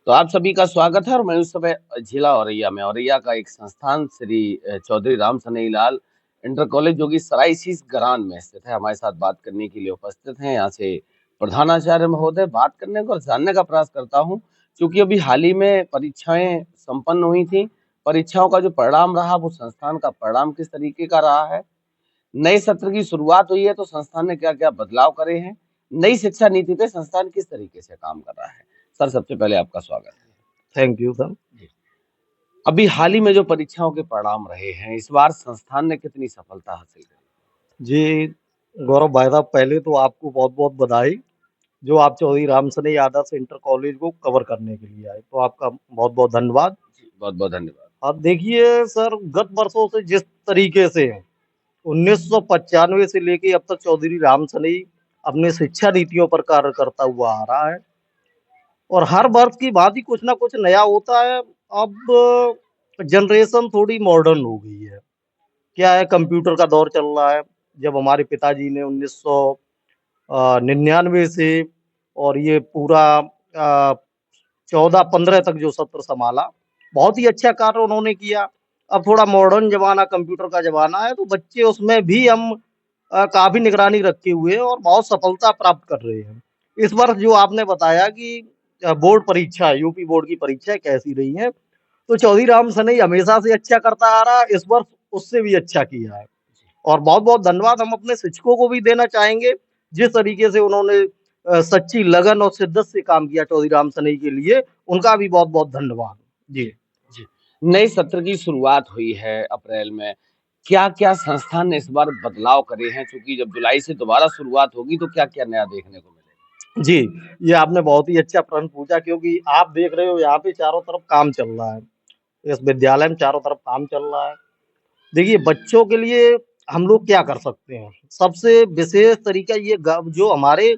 तो आप सभी का स्वागत है और मैं उस समय जिला औरैया में औरैया का एक संस्थान श्री चौधरी राम सनेहीलाल इंटर कॉलेज जो कि सरायसीस गरान में स्थित है, हमारे साथ बात करने के लिए उपस्थित हैं। यहाँ से प्रधानाचार्य महोदय बात करने को और जानने का प्रयास करता हूँ, क्योंकि अभी हाल ही में परीक्षाएं संपन्न हुई थी। परीक्षाओं का जो परिणाम रहा वो संस्थान का परिणाम किस तरीके का रहा है, नए सत्र की शुरुआत हुई है तो संस्थान ने क्या क्या बदलाव करे हैं, नई शिक्षा नीति पे संस्थान किस तरीके से काम कर रहा है। सर, सबसे पहले आपका स्वागत है। Thank you sir. जी। अभी हाल ही में जो परीक्षाओं के परिणाम रहे हैं, इस बार संस्थान ने कितनी सफलता हासिल करी? जी, गौरव भाई साहब, पहले तो आपको बहुत-बहुत बधाई, जो आप चौधरी राम सनेही आदर्श इंटर कॉलेज को कवर करने के लिए आए, तो आपका बहुत-बहुत धन्यवाद। जी, बहुत-बहुत धन्यवाद। अब देखिए सर, गत वर्षों से जिस तरीके से 1995 से लेके अब तक चौधरी राम सनेही अपने शिक्षा नीतियों पर कार्य करता हुआ आ रहा है और हर वर्ष की भांति कुछ ना कुछ नया होता है। अब जनरेशन थोड़ी मॉडर्न हो गई है। क्या है, कंप्यूटर का दौर चल रहा है। जब हमारे पिताजी ने 1999 से और ये पूरा 14-15 तक जो सत्र संभाला, बहुत ही अच्छा कार्य उन्होंने किया। अब थोड़ा मॉडर्न ज़माना, कंप्यूटर का ज़माना है, तो बच्चे उसमें भी हम काफ़ी निगरानी रखे हुए हैं और बहुत सफलता प्राप्त कर रहे हैं। इस वर्ष जो आपने बताया कि बोर्ड परीक्षा, यूपी बोर्ड की परीक्षाएँ कैसी रही हैं, तो चौधरी राम सनेही हमेशा से अच्छा करता आ रहा है, इस वर्ष उससे भी अच्छा किया है। और बहुत-बहुत धन्यवाद हम अपने शिक्षकों को भी देना चाहेंगे, जिस तरीके से उन्होंने सच्ची लगन और शिद्दत से काम किया चौधरी राम सनेही के लिए, उनका भी बहुत-बहुत धन्यवाद। जी। जी। नए सत्र की शुरुआत हुई है अप्रैल में। क्या-क्या संस्थान ने इस बार बदलाव करे हैं? चूँकि जब जुलाई से दोबारा शुरुआत होगी तो क्या-क्या नया देखने को मिलेगा? जी, ये आपने बहुत ही अच्छा प्रश्न पूछा, क्योंकि आप देख रहे हो यहाँ पे चारों तरफ काम चल रहा है। इस विद्यालय में चारों तरफ काम चल रहा है। देखिए, बच्चों के लिए हम लोग क्या कर सकते हैं? सबसे विशेष तरीका ये जो हमारे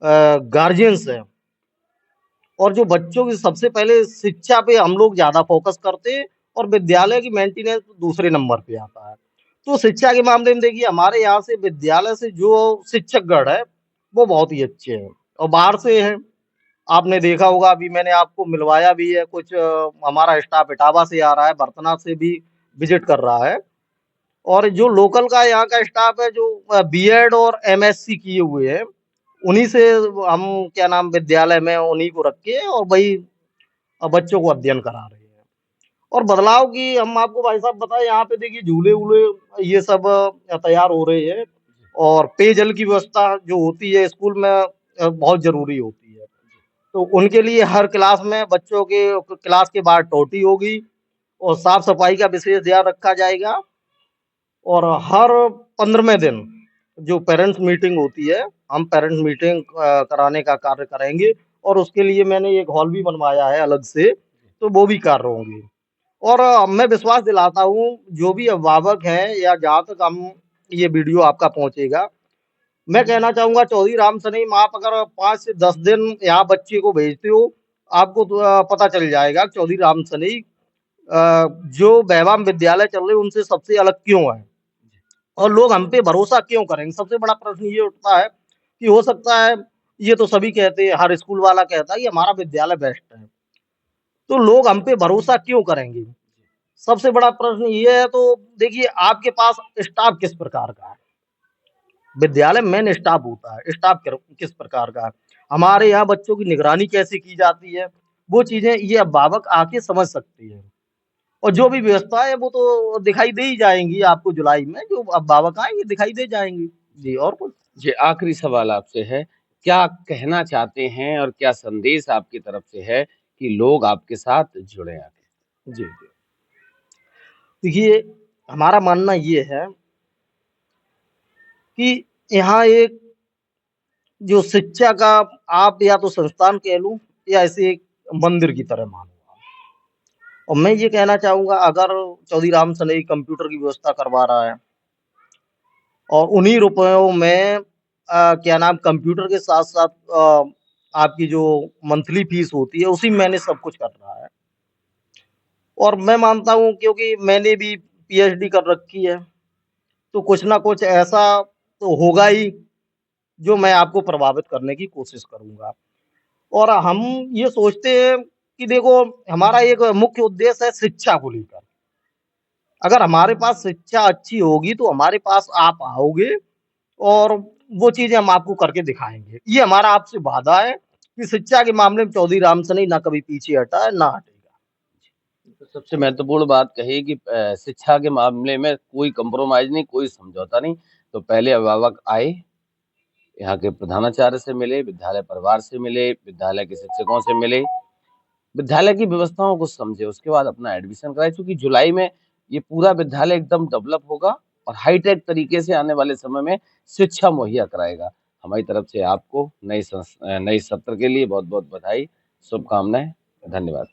गार्जियंस हैं और जो बच्चों की सबसे पहले शिक्षा पे हम लोग ज़्यादा फ़ोकस करते हैं और विद्यालय की मेंटेनेंस दूसरे नंबर पे आता है। तो शिक्षा के मामले में देखिए, हमारे यहाँ से विद्यालय से जो शिक्षकगण है, वो बहुत ही अच्छे हैं और बाहर से हैं। आपने देखा होगा, अभी मैंने आपको मिलवाया भी है, कुछ हमारा स्टाफ इटावा से आ रहा है, बर्तना से भी विज़िट कर रहा है और जो लोकल का यहाँ का स्टाफ है, जो बीएड और एमएससी किए हुए हैं, उन्हीं से हम क्या नाम विद्यालय में उन्हीं को रख के और वही बच्चों को अध्ययन करा रहे हैं। और बदलाव की हम आपको भाई साहब बताएं, यहाँ पे देखिए झूले-वूले ये सब तैयार हो रहे हैं और पेयजल की व्यवस्था जो होती है स्कूल में बहुत ज़रूरी होती है। तो उनके लिए हर क्लास में बच्चों के क्लास के बाहर टोटी होगी और साफ-सफाई का विशेष ध्यान रखा जाएगा और हर 15वें दिन जो पेरेंट्स मीटिंग होती है, हम पेरेंट्स मीटिंग कराने का कार्य करेंगे और उसके लिए मैंने एक हॉल भी बनवाया है अलग से, तो वो भी कार्य होंगे। और मैं विश्वास दिलाता हूँ, जो भी अभिभावक हैं या जहाँ तक हम ये वीडियो आपका पहुँचेगा, मैं कहना चाहूँगा चौधरी राम सनेही में आप अगर 5 से 10 दिन यहाँ बच्चे को भेजते हो, आपको तो पता चल जाएगा कि चौधरी राम सनेही जो वैवाम विद्यालय चल रहे हैं, उनसे सबसे अलग क्यों है और लोग हम पे भरोसा क्यों करेंगे। सबसे बड़ा प्रश्न ये उठता है कि हो सकता है, ये तो सभी कहते हैं, हर स्कूल वाला कहता है कि हमारा विद्यालय बेस्ट है, तो लोग हम पे भरोसा क्यों करेंगे? सबसे बड़ा प्रश्न ये है। तो देखिए, आपके पास स्टाफ किस प्रकार का है? विद्यालय में मेन स्टाफ होता है, स्टाफ किस प्रकार का है? हमारे यहाँ बच्चों की निगरानी कैसे की जाती है? वो चीज़ें ये अभिभावक आके समझ सकते हैं और जो भी व्यवस्था है वो तो दिखाई दे ही जाएँगी आपको जुलाई में, जो अभिभावक आएँगे दिखाई दे जाएँगी। जी, और कुछ? जी, आखिरी सवाल आपसे है, क्या कहना चाहते हैं और क्या संदेश आपकी तरफ से है कि लोग आपके साथ जुड़ें आके? जी, जी। देखिए, हमारा मानना ये है कि यहाँ एक जो शिक्षा का आप या तो संस्थान कह लूँ या ऐसे एक मंदिर की तरह मानो आप। और मैं ये कहना चाहूँगा, अगर चौधरी राम सनेही कंप्यूटर की व्यवस्था करवा रहा है और उन्हीं रुपयों में क्या नाम कंप्यूटर के साथ-साथ आपकी जो मंथली फीस होती है, उसी में मैनेज सब कुछ कर रहा है। और मैं मानता हूँ, क्योंकि मैंने भी पीएचडी कर रखी है, तो कुछ ना कुछ ऐसा तो होगा ही, जो मैं आपको प्रभावित करने की कोशिश करूँगा। और हम ये सोचते हैं कि देखो हमारा एक मुख्य उद्देश्य है शिक्षा को लेकर। अगर हमारे पास शिक्षा अच्छी होगी तो हमारे पास आप आओगे और वो चीज़ें हम आपको करके दिखाएँगे। ये हमारा आपसे वादा है कि शिक्षा के मामले में चौधरी राम सनेही ना कभी पीछे हटा है, ना हटेगा। तो सबसे महत्वपूर्ण बात कही कि शिक्षा के मामले में कोई कंप्रोमाइज़ नहीं, कोई समझौता नहीं। तो पहले अभिभावक आए, यहाँ के प्रधानाचार्य से मिले, विद्यालय परिवार से मिले, विद्यालय के शिक्षकों से मिले, विद्यालय की व्यवस्थाओं को समझे, उसके बाद अपना एडमिशन कराए, क्योंकि जुलाई में ये पूरा विद्यालय एकदम डेवलप होगा और हाईटेक तरीके से आने वाले समय में शिक्षा मुहैया कराएगा। हमारी तरफ से आपको नए सत्र के लिए बहुत-बहुत बधाई, शुभकामनाएँ, धन्यवाद।